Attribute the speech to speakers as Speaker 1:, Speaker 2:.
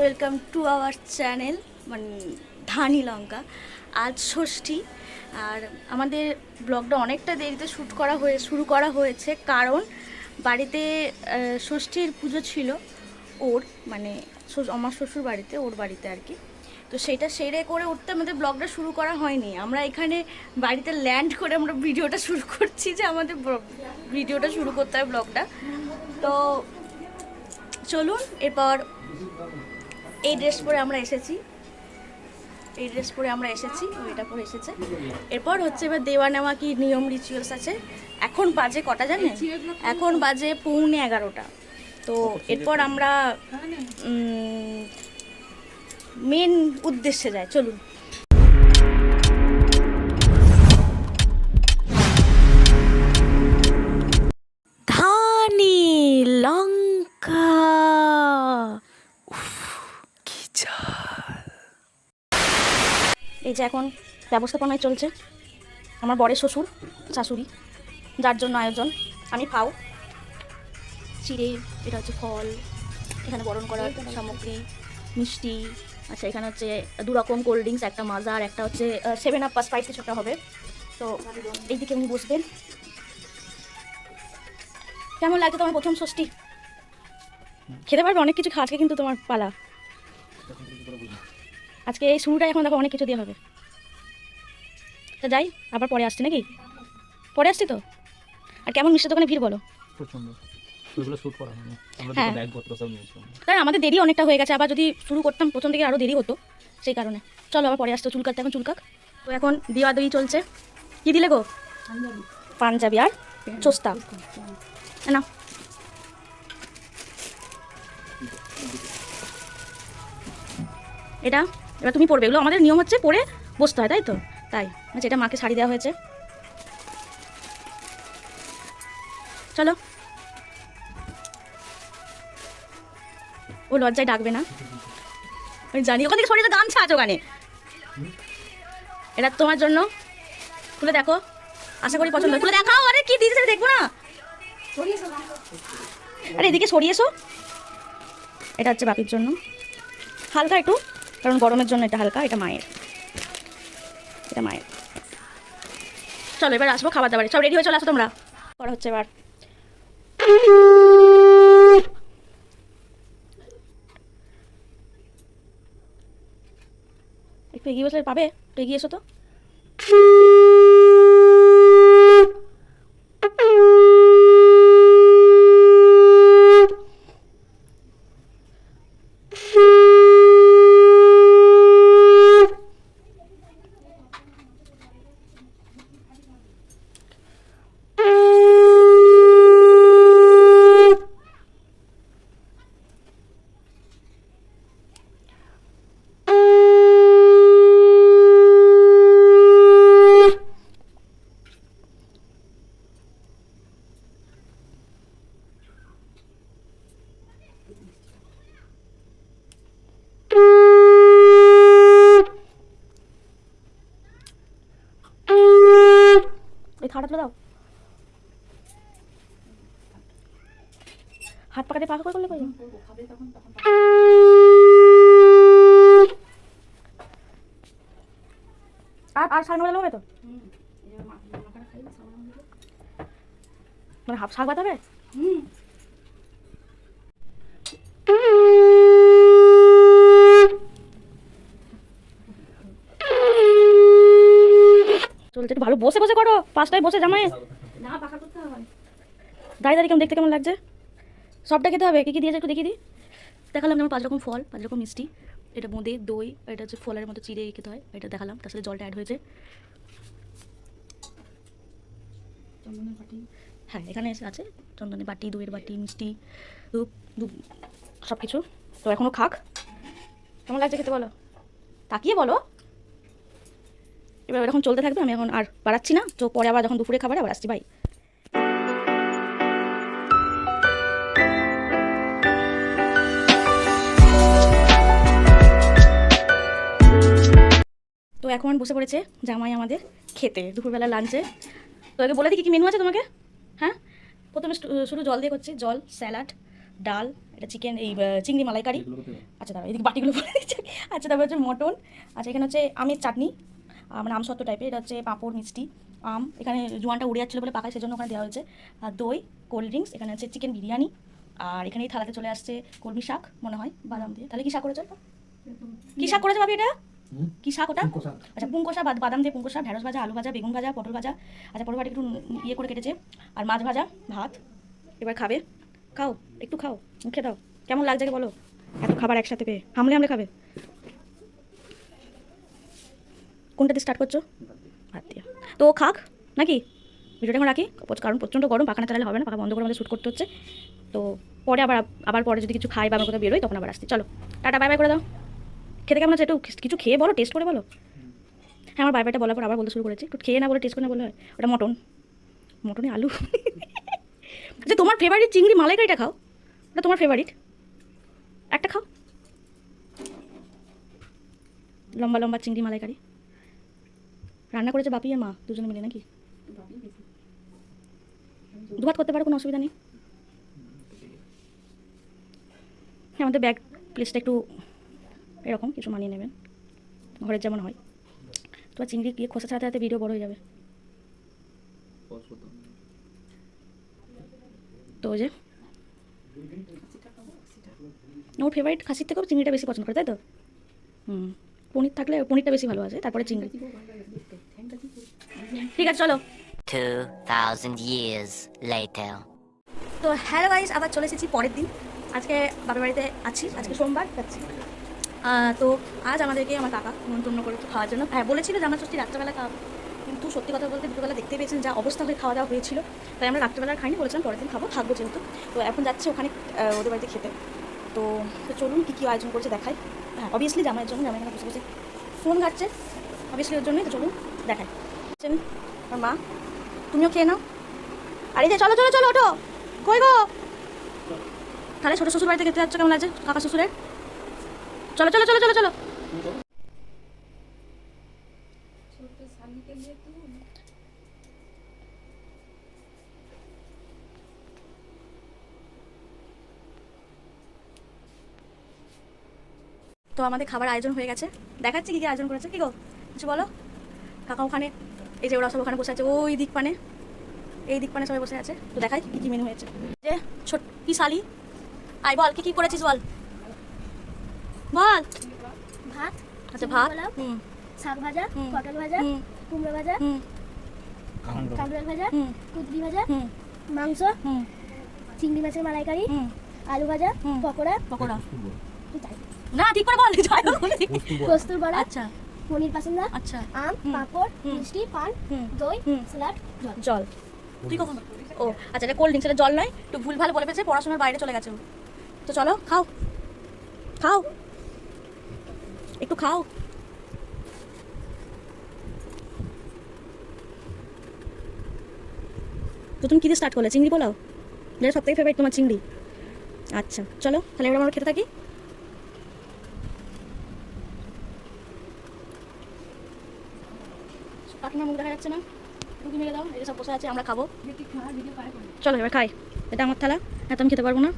Speaker 1: Welcome to our channel মানে ধানি লঙ্কা। আজ ষষ্ঠী আর আমাদের ব্লগটা অনেকটা দেরিতে শুরু করা হয়েছে, কারণ বাড়িতে ষষ্ঠীর পুজো ছিল ওর, মানে আমার শ্বশুর বাড়িতে, ওর বাড়িতে আর কি। তো সেটা সেরে করে উঠতে আমাদের ব্লগটা শুরু করা হয়নি। আমরা এখানে বাড়িতে ল্যান্ড করে আমরা ভিডিওটা শুরু করছি, যে আমাদের ভিডিওটা শুরু করতে হয় ব্লগটা। তো চলুন, এরপর এই ড্রেস পরে আমরা এসেছি, এটা পরে এসেছে। এরপর হচ্ছে এবার দেওয়া নেওয়া কি নিয়ম রিচুয়ালস আছে। এখন বাজে কটা জানেন? এখন বাজে 11:45। তো এরপর আমরা মেন উদ্দেশ্যে যাই, চলুন। ধানি লঙ্কা, এই যে এখন ব্যবস্থাপনায় চলছে আমার বরের শ্বশুর শাশুড়ি, যার জন্য আয়োজন। আমি পাও চিড়ে, এটা হচ্ছে ফল, এখানে বরণ করার সামগ্রী, মিষ্টি, আচ্ছা এখানে হচ্ছে 2 রকম কোল্ড ড্রিঙ্কস, একটা মাজা আর একটা হচ্ছে 7 আপ বা স্প্রাইট কিছু একটা হবে। তো এইদিকে উনি বসবেন। কেমন লাগছে তোমার প্রথম ষষ্ঠী? খেতে পারবে অনেক কিছু, আজকে কিন্তু তোমার পালা। আজকে এই শুরুটা এখন দেখো অনেক কিছু দিয়ে হবে। তা যাই, আবার পরে আসছি নাকি? পরে আসছি তো। আর কেমন মিষ্টির দোকানে ভিড় বলো?
Speaker 2: প্রচন্ড। ওইগুলো শুট করা হয়নি, আমরা
Speaker 1: হ্যাঁ,
Speaker 2: তো ব্যাগপত্র সব নিয়েছিলাম।
Speaker 1: কারণ আমাদের দেরি অনেকটা হয়ে গেছে, আবার যদি শুরু করতাম প্রথম থেকে আরও দেরি হতো, সেই কারণে। চলো আবার পরে আসতো, চুল কাটতে এখন চুল কাক। তো এখন দিওয়াদই চলছে। কি দিলে গো? পাঞ্জাবি আর চোস্তা না। এটা এবার তুমি পড়বে, এগুলো আমাদের নিয়ম হচ্ছে পরে বসতে হয়, তাই তো? তাই আচ্ছা, এটা মাকে শাড়ি দেওয়া হয়েছে। চলো, ও লজ্জায় ডাকবে না, আমি জানি। ওখান থেকে সরিয়ে গামছা আছে ওখানে, এটা তোমার জন্য। খুলে দেখো, আশা করি পছন্দ। খুলে দেখাও। আরে কি দিয়েছে দেখবো না? আরে এদিকে সরিয়ে এসো। এটা হচ্ছে বাপির জন্য, হালকা একটু, কারণ গরমের জন্য এটা হালকা। এটা মায়ের, এটা মায়ের। চলো এবার আসবো খাবার দাবারে, সব রেডি হয়ে চলে আসো তোমরা। করা হচ্ছে এবার। একটু এগিয়ে বসলে পাবে, একটু এগিয়ে এসো তো। খাটা তুলে দাও, হাত পাকাতে পাকা করে করলে কই? আর 9:30 হবে তো, মানে হাফ শাক বাতাবে। চলছে, একটু ভালো বসে বসে করো, 5টায় বসে জামাই না পাকা করতে হবে। দাঁড়িয়ে দাঁড়িয়ে কেমন দেখতে কেমন লাগছে? সবটা খেতে হবে। কী কী দিয়েছে একটু দেখিয়ে দিই। দেখালাম যেমন 5 রকম ফল, 5 রকম মিষ্টি, এটা বোঁদে, দই, এটা হচ্ছে ফলের মতো চিড়ে খেতে হয়, এটা দেখালাম। তার সাথে জলটা অ্যাড হয়েছে। চন্দনের বাটি, হ্যাঁ এখানে আছে চন্দনের বাটি, দইয়ের বাটি, মিষ্টি, ধূপ ধূপ সব কিছু। তো এখনও খাক। কেমন লাগছে খেতে বলো, তাকিয়ে বলো। এবার এরকম চলতে থাকবে, আমি এখন আর বাড়াচ্ছি না। তো পরে আবার যখন দুপুরে খাবার আবার আসছি, বাই। তো এখন বসে পড়েছে জামাই আমাদের খেতে, দুপুরবেলা লাঞ্চে। তো আগে বলে দিই কী কী মেনু আছে তোমাকে। হ্যাঁ, প্রথমে শুধু জল দিয়ে করছি, জল, স্যালাড, ডাল, এটা চিকেন এই চিংড়ি মালাইকারি। আচ্ছা দাঁড়া এদিকে বাটিগুলো পরে দিচ্ছে। আচ্ছা তারপর হচ্ছে মটন। আচ্ছা এখানে হচ্ছে আমের চাটনি, মানে আমসত্ত্ব টাইপের। এটা হচ্ছে পাঁপড়, মিষ্টি, আম। এখানে জোয়ানটা উড়ে যাচ্ছিলো বলে পাকায়, সেজন্য ওখানে দেওয়া হয়েছে। আর দই, কোল্ড ড্রিঙ্কস। এখানে হচ্ছে চিকেন বিরিয়ানি। আর এখানে এই থালাতে চলে আসছে কলমি শাক মনে হয় বাদাম দিয়ে। তাহলে কি শাক করেছে? কি শাক করেছে ভাবি এটা? কি শাক ওটা? আচ্ছা পুঙ্কো শাক, বাদাম দিয়ে পুঙ্কো শাক, ঢেঁড়স ভাজা, আলু ভাজা, বেগুন ভাজা, পটল ভাজা। আচ্ছা পটল ভাজা একটু ইয়ে করে কেটেছে। আর মাছ ভাজা, ভাত। এবার খাবে, খাও একটু খাও, মুখে দাও। কেমন লাগছে বলো এত খাবার একসাথে পেয়ে? হামলে হামলে খাবে। কোনটা দিয়ে স্টার্ট করছো? ভাত দিয়ে। তো ও খাক নাকি? ভিডিওটা এখন রাখি, কারণ প্রচণ্ড গরম, পাখানা চালালে হবে না, পাখা বন্ধ করে আমাদের শ্যুট করতে হচ্ছে। তো পরে আবার পরে যদি কিছু খাই বা আমার কোথাও বেরোই তখন আবার আসছি। চলো টাটা, বাই বাই করে দাও। খেতে কেমন আছে একটু কিছু খেয়ে বলো, টেস্ট করে বলো। হ্যাঁ আমার বাই বাইটা বলার পর আবার বলতে শুরু করেছি, একটু খেয়ে না বলে টেস্ট করে না বলে হয়? ওটা মটনে আলু। আচ্ছা তোমার ফেভারিট চিংড়ি মালাইকারিটা খাও, ওটা তোমার ফেভারিট, একটা খাও। লম্বা লম্বা চিংড়ি মালাইকারি রান্না করেছে বাপি আর মা দুজনে মিলে নাকি? দুভাত করতে পারো, কোনো অসুবিধা নেই। হ্যাঁ আমাদের ব্যাগ প্লেসটা একটু এরকম, কিছু মানিয়ে নেবেন, ঘরের যেমন হয়। তোমার চিংড়ি গিয়ে খোসা ছাড়াতে ভিডিও বড় হয়ে যাবে। তো ওই যে ওর ফেভারিট খাসির থেকেও চিংড়িটা বেশি পছন্দ করে, তাই তো? পনির থাকলে পনিরটা বেশি ভালো আছে, তারপরে চিংড়ি। ঠিক আছে চলো।
Speaker 3: 2000 years later.
Speaker 1: তো হ্যালো গাইস, আবার চলে এসেছি পরের দিন। আজকে বাপের বাড়িতে আছি, আজকে সোমবার যাচ্ছি। তো আজ আমাদেরকে আমার কাকা নিমন্ত্রণ করেছে খাওয়ার জন্য। হ্যাঁ বলেছিল যে আমরা ষষ্ঠী রাত্রেবেলা খাওয়াবো, কিন্তু সত্যি কথা বলতে দুপুরবেলা দেখতে পেয়েছেন যা অবস্থা হয়ে খাওয়া দাওয়া হয়েছিল, তাই আমরা রাত্রেবেলা খাইনি, বলেছিলাম পরের দিন খাবো, থাকবো যেহেতু। তো এখন যাচ্ছি ওখানে ওদের বাড়িতে খেতে। তো চলুন কী কী আয়োজন করেছে দেখাই। হ্যাঁ অবভিয়াসলি জামাইয়ের জন্য, জামাই এখানে বসে বসে ফোন ঘাটছে, অবভিয়াসলি ওর জন্যই। তো চলুন দেখাই। আর মা তুমিও খেয়ে নাও। আর এই যে চলো চলো চলো ওঠো, কই গো? তাহলে ছোটো শ্বশুর বাড়িতে খেতে যাচ্ছ, কেমন লাগছে কাকা শ্বশুরের? চলো চলো চলো চলো চলো। তো আমাদের খাবার আয়োজন হয়ে গেছে, দেখাচ্ছি কী কী আয়োজন করেছে। কী গো কিছু বলো? কাকা ওখানে, এই যে ওরা সব ওখানে বসে আছে, ওই দিক পানে, এই দিক পানে সবাই বসে আছে। তো দেখাই কী কী মেনু হয়েছে। যে ছোট কি শালি, আই বল কী কী করেছিস বল বল।
Speaker 4: ভাত,
Speaker 1: আচ্ছা ভাত,
Speaker 4: শাক ভাজা, পটল ভাজা, কুমড়ো ভাজা, কাঁকরোল ভাজা, কুদরি ভাজা, মাংস, চিংড়ি মাছের মালাইকারি, আলু ভাজা, পকোড়া
Speaker 1: না ঠিক করে বল।
Speaker 4: কস্তুর বড়া,
Speaker 1: আচ্ছা
Speaker 4: পনির পাসুন্দা,
Speaker 1: আচ্ছা
Speaker 4: আম, পাঁপড়, মিষ্টি, পান, দই, স্যালাড, জল।
Speaker 1: জল। তুই কখন? ও আচ্ছা এটা কোল্ড ড্রিঙ্কস, এটা জল নয়, একটু ভুল ভাল বলে পেয়েছে, পড়াশোনার বাইরে চলে গেছে ও। তো চলো খাও খাও একটু খাও। তো তুমি কী দিয়ে স্টার্ট করলে? চিংড়ি পোলাও, যেটা সব থেকে ফেভারিট তোমার চিংড়ি। আচ্ছা চলো তাহলে এবার আমরা খেতে থাকি। কাকিমার মুখ দেখা যাচ্ছে না, টুকি মেরে দাও। এই যে সব বসে আছে, আমরা খাবো। চলো এবার খাই। এটা আমার থালা, এত আমি খেতে পারবো না।